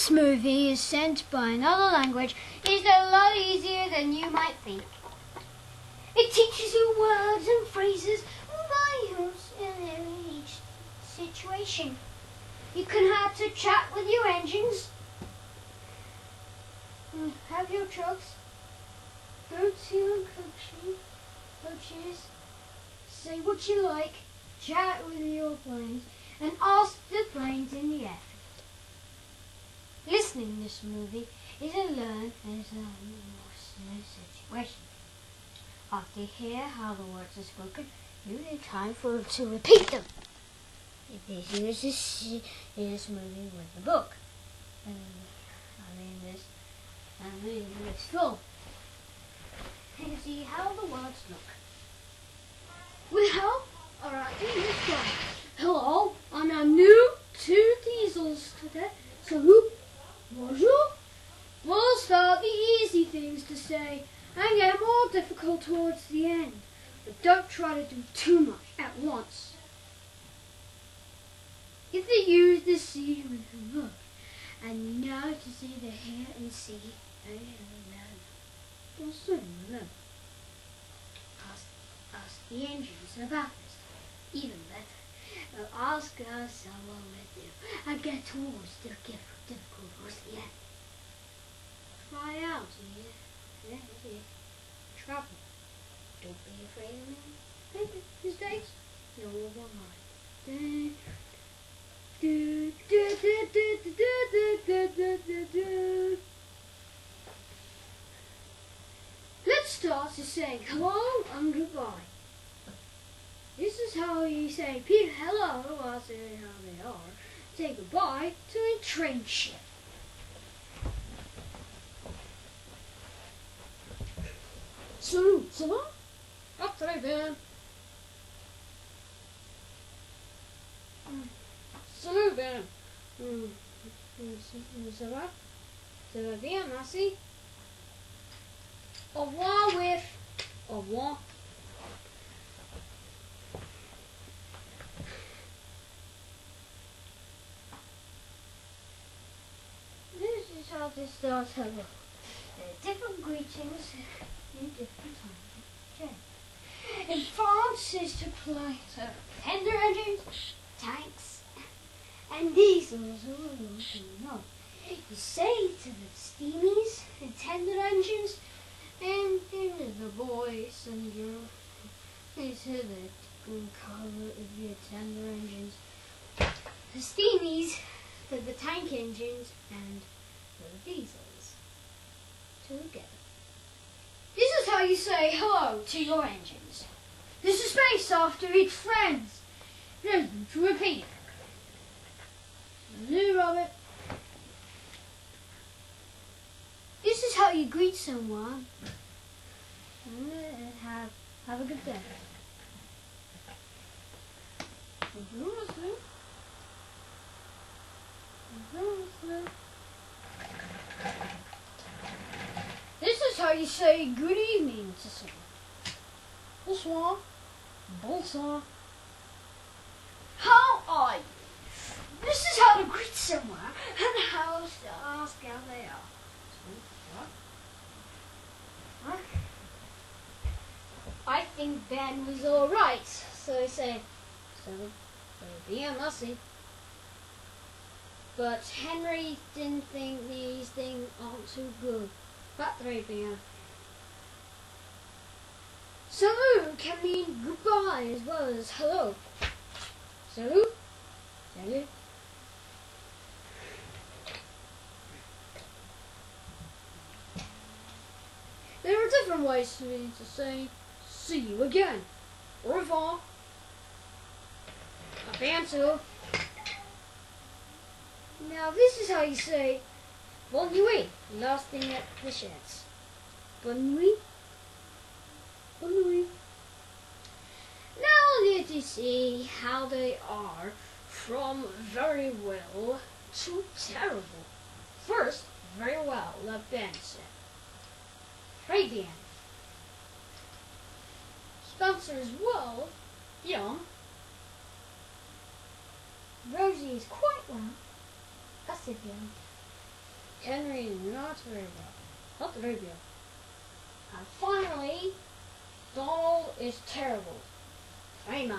This movie is sent by another language is a lot easier than you might think. It teaches you words and phrases by use in each situation. You can have to chat with your engines, have your trucks, go to your coaches, say what you like, chat with your planes, and ask the planes in the air. Listening to this movie is a learn as a situation. After you hear how the words are spoken, you need time to repeat them. This is this movie with the book. This film. And see how the words look. Well, alright, this one. Hello, and I'm new to Diesels today. So, bonjour. We'll start the easy things to say and get more difficult towards the end. But don't try to do too much at once. If they use the C with the look, and now to see the hair and see, also remember, ask the engines about this. Even better, ask us along with you and get towards the difficult towards the end. Try out, yeah. Trouble. Don't be afraid of me. Make mistakes. No one mind. Let's start to saying hello and goodbye. This is how you say hello while saying how they are. Say goodbye to a train ship. Salut, ça va? Ah, très bien. Salut, Ben. Ça va? Ça va bien, merci. Au revoir with au revoir. This is how this starts hello. There are different greetings in different times. In France is to play to tender engines, tanks, and diesels. You say to the steamies, the tender engines, and the boys and girls. They say the color of your tender engines. The steamies, the tank engines, and the diesels together. This is how you say hello to your engines. There's a space after each phrase. There's to repeat. Salut, Robert. This is how you greet someone. Have a good day. This is how you say good evening to someone. Bonsoir. Bonsoir. How are you? This is how to greet someone and how to ask how they are. What? I think Ben was alright, so I say, so bien, merci. But Henry didn't think these things aren't too good. Pas très bien. Salut can mean goodbye as well as hello. Salut. Salut. There are different ways for me to say see you again. Au revoir. A bientôt. Now this is how you say bonne nuit, last thing at the sheds. Bonne nuit. Bonne nuit. Now let us see how they are from very well to terrible. First, very well, like Ben said. Très bien. Spencer is well, young. Rosie is quite well. Assez bien. Henry, not very well. Not Arabia. And finally, Donald is terrible. Famous.